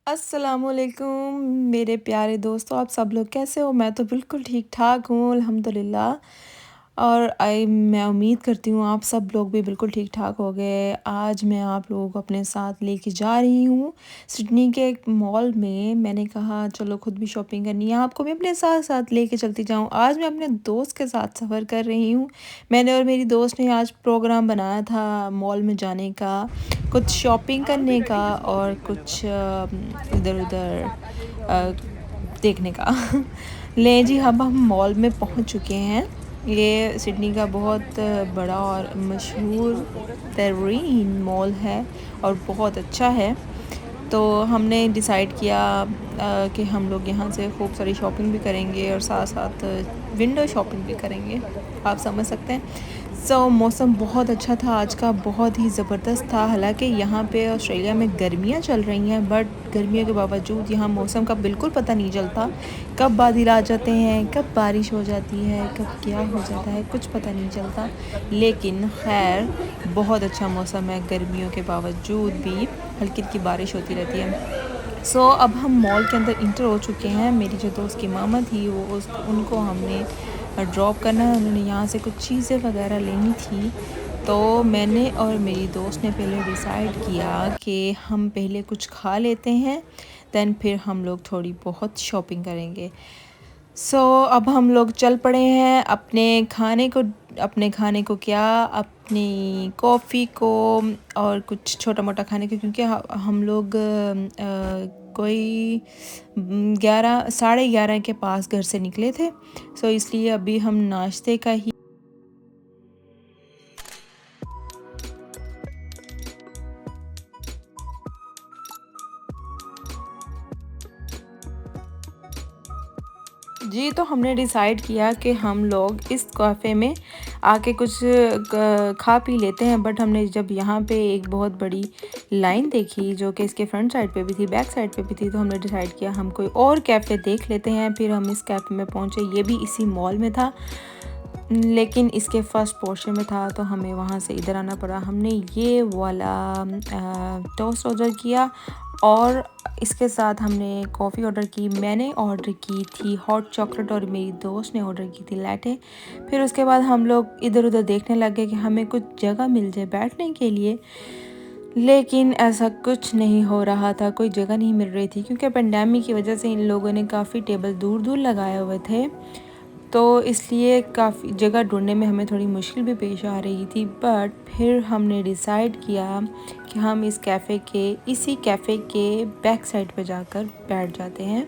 अस्सलामुअलैकुम मेरे प्यारे दोस्तों, आप सब लोग कैसे हो? मैं तो बिल्कुल ठीक ठाक हूँ अल्हम्दुलिल्लाह। और मैं उम्मीद करती हूँ आप सब लोग भी बिल्कुल ठीक ठाक हो गए। आज मैं आप लोगों को अपने साथ लेके जा रही हूँ सिडनी के एक मॉल में। मैंने कहा चलो खुद भी शॉपिंग करनी है, आपको भी अपने साथ साथ लेके चलती जाऊँ। आज मैं अपने दोस्त के साथ सफ़र कर रही हूँ। मैंने और मेरी दोस्त ने आज प्रोग्राम बनाया था मॉल में जाने का, कुछ शॉपिंग करने का और कुछ इधर उधर देखने का। ले जी, अब हम मॉल में पहुंच चुके हैं। ये सिडनी का बहुत बड़ा और मशहूर तरीन मॉल है और बहुत अच्छा है। तो हमने डिसाइड किया कि हम लोग यहाँ से खूब सारी शॉपिंग भी करेंगे और साथ साथ विंडो शॉपिंग भी करेंगे, आप समझ सकते हैं। मौसम बहुत अच्छा था आज का, बहुत ही ज़बरदस्त था। हालांकि यहाँ पे ऑस्ट्रेलिया में गर्मियाँ चल रही हैं, बट गर्मियों के बावजूद यहाँ मौसम का बिल्कुल पता नहीं चलता। कब बादल आ जाते हैं, कब बारिश हो जाती है, कब क्या हो जाता है, कुछ पता नहीं चलता। लेकिन खैर बहुत अच्छा मौसम है, गर्मियों के बावजूद भी हल्की हल्की बारिश होती रहती है। अब हम मॉल के अंदर इंटर हो चुके हैं। मेरी जो दोस्त की मामा थी वो उनको हमने ड्रॉप करना है। उन्होंने यहाँ से कुछ चीज़ें वगैरह लेनी थी। तो मैंने और मेरी दोस्त ने पहले डिसाइड किया कि हम पहले कुछ खा लेते हैं, दैन फिर हम लोग थोड़ी बहुत शॉपिंग करेंगे। अब हम लोग चल पड़े हैं अपने खाने को क्या, अपनी कॉफ़ी को और कुछ छोटा मोटा खाने को, क्योंकि हम लोग कोई 11 साढ़े 11 के पास घर से निकले थे। इसलिए अभी हम नाश्ते का ही। जी, तो हमने डिसाइड किया कि हम लोग इस कैफ़े में आके कुछ खा पी लेते हैं। बट हमने जब यहाँ पे एक बहुत बड़ी लाइन देखी जो कि इसके फ्रंट साइड पे भी थी, बैक साइड पे भी थी, तो हमने डिसाइड किया हम कोई और कैफ़े देख लेते हैं। फिर हम इस कैफ़े में पहुँचे, ये भी इसी मॉल में था लेकिन इसके फर्स्ट पोर्शन में था, तो हमें वहाँ से इधर आना पड़ा। हमने ये वाला टोस्ट ऑर्डर किया और इसके साथ हमने कॉफ़ी ऑर्डर की। मैंने ऑर्डर की थी हॉट चॉकलेट और मेरी दोस्त ने ऑर्डर की थी लैटे। फिर उसके बाद हम लोग इधर उधर देखने लगे कि हमें कुछ जगह मिल जाए बैठने के लिए, लेकिन ऐसा कुछ नहीं हो रहा था, कोई जगह नहीं मिल रही थी क्योंकि पेंडेमिक की वजह से इन लोगों ने काफ़ी टेबल दूर दूर लगाए हुए थे। तो इसलिए काफ़ी जगह ढूंढने में हमें थोड़ी मुश्किल भी पेश आ रही थी। बट फिर हमने डिसाइड किया कि हम इसी कैफ़े के बैक साइड पे जाकर बैठ जाते हैं।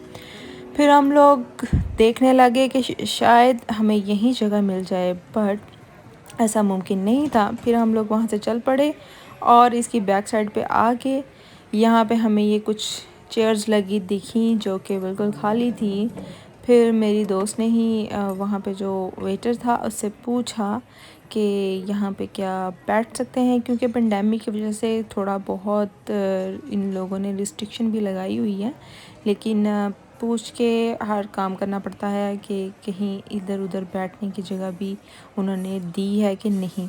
फिर हम लोग देखने लगे कि शायद हमें यहीं जगह मिल जाए, बट ऐसा मुमकिन नहीं था। फिर हम लोग वहाँ से चल पड़े और इसकी बैक साइड पे आके यहाँ पे हमें ये कुछ चेयर्स लगी दिखी जो कि बिल्कुल खाली थी। फिर मेरी दोस्त ने ही वहाँ पे जो वेटर था उससे पूछा कि यहाँ पे क्या बैठ सकते हैं, क्योंकि पेंडेमिक की वजह से थोड़ा बहुत इन लोगों ने रिस्ट्रिक्शन भी लगाई हुई है। लेकिन पूछ के हर काम करना पड़ता है कि कहीं इधर उधर बैठने की जगह भी उन्होंने दी है कि नहीं।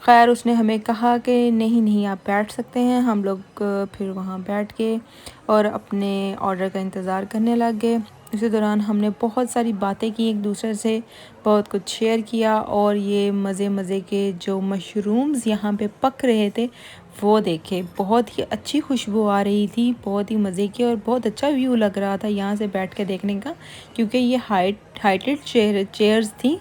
खैर उसने हमें कहा कि नहीं नहीं आप बैठ सकते हैं। हम लोग फिर वहाँ बैठ के और अपने ऑर्डर का इंतज़ार करने लग गए। इसी दौरान हमने बहुत सारी बातें की एक दूसरे से, बहुत कुछ शेयर किया और ये मज़े मज़े के जो मशरूम्स यहाँ पे पक रहे थे वो देखे। बहुत ही अच्छी खुशबू आ रही थी, बहुत ही मज़े की, और बहुत अच्छा व्यू लग रहा था यहाँ से बैठ के देखने का, क्योंकि ये हाइटेड चेयर्स थी।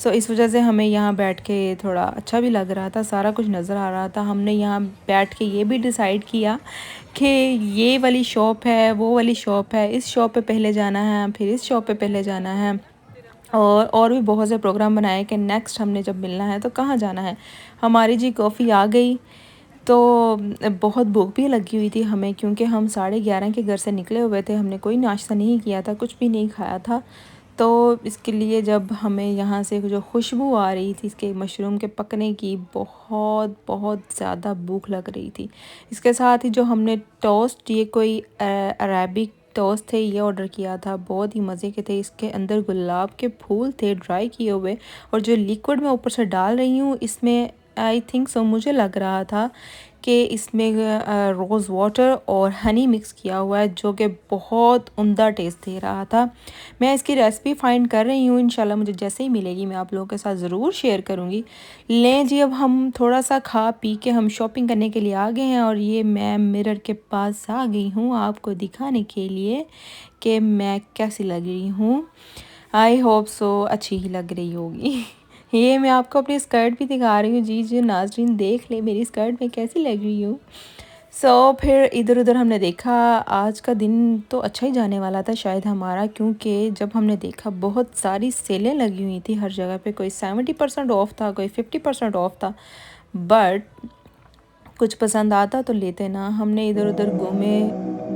इस वजह से हमें यहाँ बैठ के थोड़ा अच्छा भी लग रहा था, सारा कुछ नज़र आ रहा था। हमने यहाँ बैठ के ये भी डिसाइड किया कि ये वाली शॉप है, वो वाली शॉप है, इस शॉप पे पहले जाना है, फिर इस शॉप पे पहले जाना है। और भी बहुत से प्रोग्राम बनाए कि नेक्स्ट हमने जब मिलना है तो कहाँ जाना है। हमारी जी कॉफ़ी आ गई, तो बहुत भूख भी लगी हुई थी हमें, क्योंकि हम 11:30 के घर से निकले हुए थे। हमने कोई नाश्ता नहीं किया था, कुछ भी नहीं खाया था। तो इसके लिए जब हमें यहाँ से जो खुशबू आ रही थी इसके मशरूम के पकने की, बहुत बहुत ज़्यादा भूख लग रही थी। इसके साथ ही जो हमने टोस्ट, ये कोई अरेबिक टोस्ट थे, ये ऑर्डर किया था, बहुत ही मज़े के थे। इसके अंदर गुलाब के फूल थे ड्राई किए हुए, और जो लिक्विड मैं ऊपर से डाल रही हूँ इसमें आई थिंक सो, मुझे लग रहा था कि इसमें रोज़ वाटर और हनी मिक्स किया हुआ है, जो कि बहुत उम्दा टेस्ट दे रहा था। मैं इसकी रेसिपी फाइंड कर रही हूँ, इंशाल्लाह मुझे जैसे ही मिलेगी मैं आप लोगों के साथ ज़रूर शेयर करूँगी। लें जी, अब हम थोड़ा सा खा पी के हम शॉपिंग करने के लिए आ गए हैं और ये मैं मिरर के पास आ गई हूँ आपको दिखाने के लिए कि मैं कैसी लग रही हूँ। आई होप सो अच्छी ही लग रही होगी। ये मैं आपको अपनी स्कर्ट भी दिखा रही हूँ जी जी, नाज़रीन देख ले मेरी स्कर्ट में कैसी लग रही हूँ। फिर इधर उधर हमने देखा, आज का दिन तो अच्छा ही जाने वाला था शायद हमारा, क्योंकि जब हमने देखा बहुत सारी सेलें लगी हुई थी हर जगह पे, कोई 70% ऑफ था, कोई 50% ऑफ था। बट कुछ पसंद आता तो लेते ना। हमने इधर उधर घूमे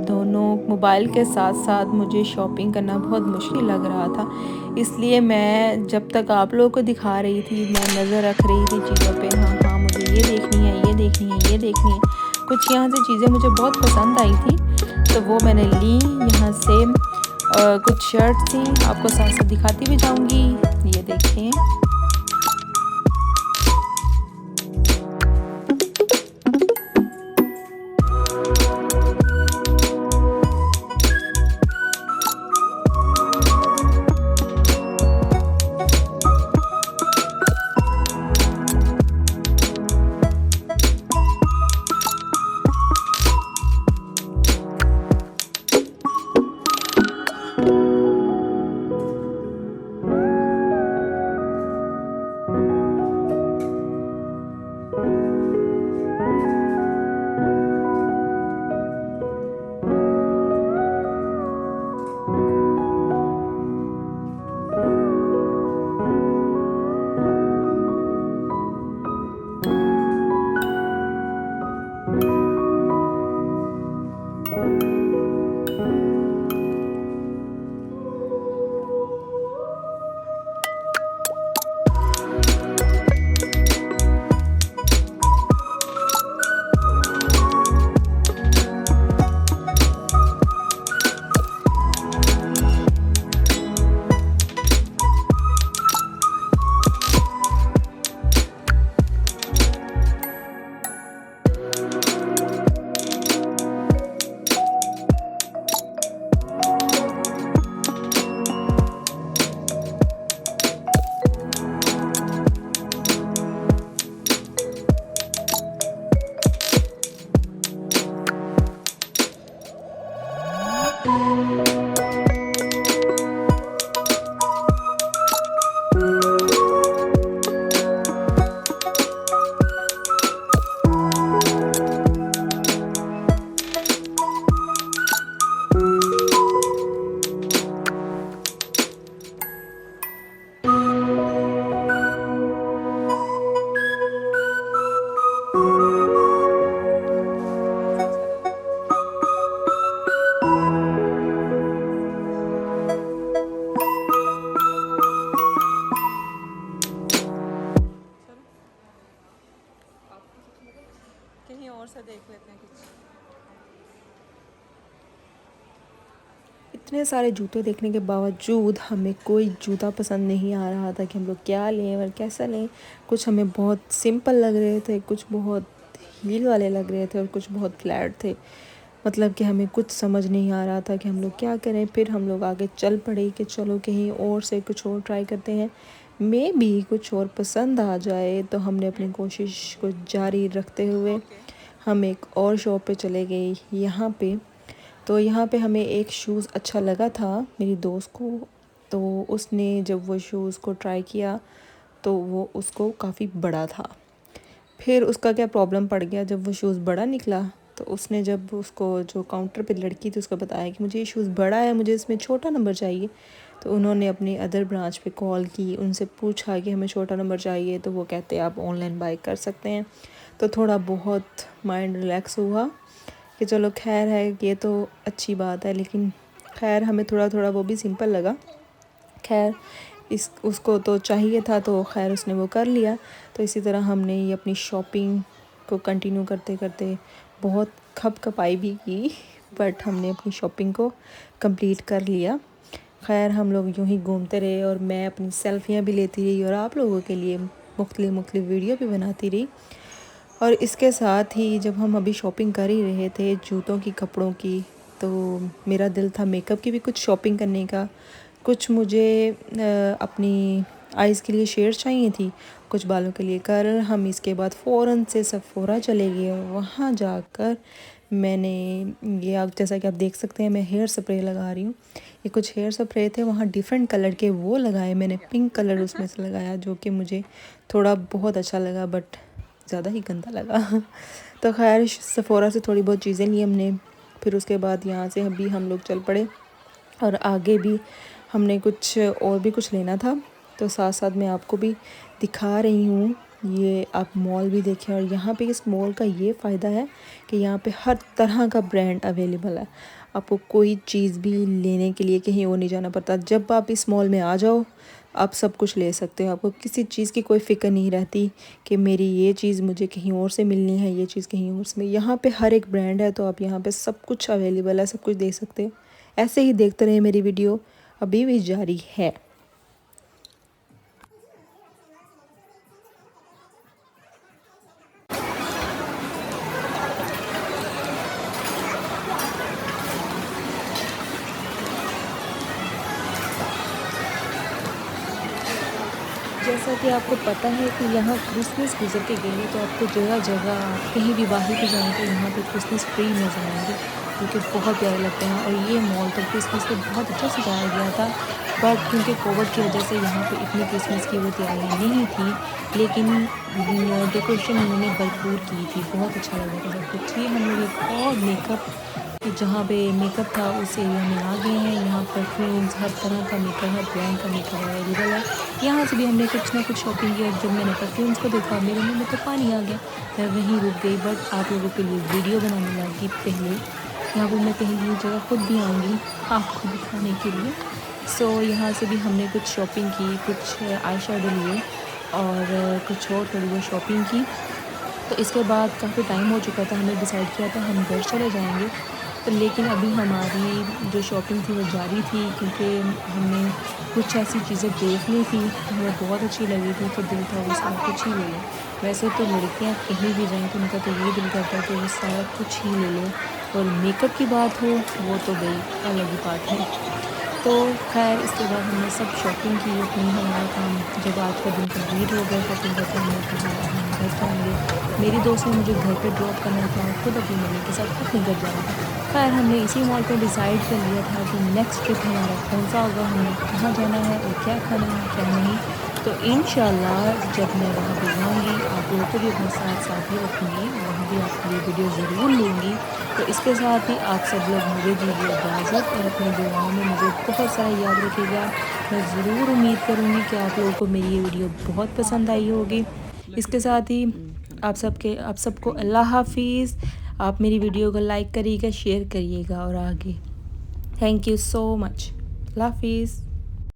दोनों, मोबाइल के साथ साथ मुझे शॉपिंग करना बहुत मुश्किल लग रहा था, इसलिए मैं जब तक आप लोगों को दिखा रही थी मैं नज़र रख रही थी चीज़ों पे। हाँ हाँ, मुझे ये देखनी है, ये देखनी है, ये देखनी है। कुछ यहाँ से चीज़ें मुझे बहुत पसंद आई थी तो वो मैंने ली यहाँ से। कुछ शर्ट थी, आपको साथ साथ दिखाती भी जाऊँगी, ये देखें। कहीं और से देख लेते हैं कुछ। इतने सारे जूते देखने के बावजूद हमें कोई जूता पसंद नहीं आ रहा था कि हम लोग क्या लें और कैसा लें। कुछ हमें बहुत सिंपल लग रहे थे, कुछ बहुत हील वाले लग रहे थे और कुछ बहुत फ्लैट थे। मतलब कि हमें कुछ समझ नहीं आ रहा था कि हम लोग क्या करें। फिर हम लोग आगे चल पड़े कि चलो कहीं और से कुछ और ट्राई करते हैं, मे भी कुछ और पसंद आ जाए। तो हमने अपनी कोशिश को जारी रखते हुए हम एक और शॉप पे चले गए यहाँ पे। तो यहाँ पे हमें एक शूज़ अच्छा लगा था मेरी दोस्त को, तो उसने जब वो शूज़ को ट्राई किया तो वो उसको काफ़ी बड़ा था। फिर उसका क्या प्रॉब्लम पड़ गया, जब वो शूज़ बड़ा निकला तो उसने जब उसको जो काउंटर पे लड़की थी उसको बताया कि मुझे ये शूज़ बड़ा है, मुझे इसमें छोटा नंबर चाहिए। तो उन्होंने अपनी अदर ब्रांच पे कॉल की, उनसे पूछा कि हमें छोटा नंबर चाहिए, तो वो कहते आप ऑनलाइन बाय कर सकते हैं। तो थोड़ा बहुत माइंड रिलैक्स हुआ कि चलो खैर है, ये तो अच्छी बात है। लेकिन खैर हमें थोड़ा थोड़ा वो भी सिंपल लगा। खैर उसको तो चाहिए था तो खैर उसने वो कर लिया। तो इसी तरह हमने ये अपनी शॉपिंग को कंटिन्यू करते करते बहुत खपखपाई भी की, बट हमने अपनी शॉपिंग को कंप्लीट कर लिया। खैर हम लोग यूं ही घूमते रहे और मैं अपनी सेल्फियाँ भी लेती रही और आप लोगों के लिए मुख्तलिफ वीडियो भी बनाती रही। और इसके साथ ही जब हम अभी शॉपिंग कर ही रहे थे जूतों की, कपड़ों की, तो मेरा दिल था मेकअप की भी कुछ शॉपिंग करने का। कुछ मुझे अपनी आइज़ के लिए शेड्स चाहिए थी, कुछ बालों के लिए। कर हम इसके बाद फ़ौरन से सफ़ोरा चले गए और वहाँ जाकर मैंने ये, आप जैसा कि आप देख सकते हैं मैं हेयर स्प्रे लगा रही हूँ। ये कुछ हेयर स्प्रे थे वहाँ डिफरेंट कलर के, वो लगाए मैंने। पिंक कलर उसमें से लगाया जो कि मुझे थोड़ा बहुत अच्छा लगा, बट ज़्यादा ही गंदा लगा। तो खैर सफ़ोरा से थोड़ी बहुत चीज़ें ली हमने। फिर उसके बाद यहाँ से अभी हम लोग चल पड़े और आगे भी हमने कुछ और भी कुछ लेना था, तो साथ साथ मैं आपको भी दिखा रही हूँ। ये आप मॉल भी देखें, और यहाँ पे इस मॉल का ये फ़ायदा है कि यहाँ पे हर तरह का ब्रांड अवेलेबल है। आपको कोई चीज़ भी लेने के लिए कहीं और नहीं जाना पड़ता। जब आप इस मॉल में आ जाओ आप सब कुछ ले सकते हो। आपको किसी चीज़ की कोई फ़िक्र नहीं रहती कि मेरी ये चीज़ मुझे कहीं और से मिलनी है, ये चीज़ कहीं और से। यहाँ पे हर एक ब्रांड है, तो आप यहाँ पे सब कुछ अवेलेबल है, सब कुछ देख सकते हो। ऐसे ही देखते रहे, मेरी वीडियो अभी भी जारी है। जैसा कि आपको पता है कि यहाँ क्रिसमस गुजर के गए, तो आपको जगह जगह कहीं भी बाहर भी जाएंगे यहाँ पे क्रिसमस ट्री नजर आएंगे, जो कि बहुत प्यारे लगते हैं। और ये मॉल तो क्रिसमस पे बहुत अच्छा सजाया गया था, बट क्योंकि कोविड की वजह से यहाँ पे इतनी क्रिसमस की वो तैयारियाँ नहीं थी, लेकिन डेकोरेशन उन्होंने भरपूर की थी। बहुत अच्छा लगा था सब कुछ। ये हम लोग एक और मेकअप, जहाँ पे मेकअप था उस एरिया में आ गए हैं। यहाँ परफ्यूम्स, हर तरह का मेकअप, हर ब्रांड का मेकअप अवेलेबल है। यहाँ से भी हमने कुछ ना कुछ शॉपिंग की, और जब मैंने परफ्यूम्स को देखा मेरे मुंह में तो पानी आ गया। मैं वहीं रुक गई, बट आप लोगों के लिए वीडियो बनाने लगी पहले। यहाँ पर मैं कहीं भी जगह खुद भी आऊँगी आपको दिखाने के लिए। सो यहाँ से भी हमने कुछ शॉपिंग की, कुछ आई शेडो लिए और कुछ और थोड़ी बहुत शॉपिंग की। तो इसके बाद काफ़ी टाइम हो चुका था, हमने डिसाइड किया था हम घर चले जाएंगे। तो लेकिन अभी हमारी जो शॉपिंग थी वो जारी थी, क्योंकि हमने कुछ ऐसी चीज़ें देख ली थी हमें बहुत अच्छी लगी थी, तो दिल था वो सारा कुछ ही ले लें। वैसे तो लड़कियां कहीं भी जाएं तो उनका तो ये दिल करता है कि वो सारा कुछ ही ले लें, और मेकअप की बात हो वो तो भाई अलग ही बात है। तो खैर इसके बाद हमने सब शॉपिंग की अपनी। हमारा काम जब आज का दिन कंप्लीट हो गया शॉपिंग करके, हमने कहा हम घर जाएंगे। मेरी दोस्त ने मुझे घर पे ड्रॉप करना था, खुद अपनी मम्मी के साथ अपने घर जाना था। खैर हमने इसी मॉल पे डिसाइड कर लिया था कि नेक्स्ट ट्रिप हमारा कौन सा होगा, हमें कहाँ जाना है और क्या खाना है क्या नहीं। तो इंशाल्लाह जब मैं वहाँ पर जाऊँगी आप लोगों को भी अपने साथ साथ ही रखूँगी, वहाँ भी आपके लिए वीडियो ज़रूर लूँगी। तो इसके साथ ही आप सब लोग मुझे दीजिए इजाज़त, और अपनी दुआओं में मुझे बहुत सारा याद रखिएगा। मैं ज़रूर उम्मीद करूँगी कि आप लोगों को मेरी ये वीडियो बहुत पसंद आई होगी। इसके साथ ही आप सबको अल्लाह हाफिज़। आप मेरी वीडियो को लाइक करिएगा, शेयर करिएगा और आगे। Thank you so much. Allah हाफिज़।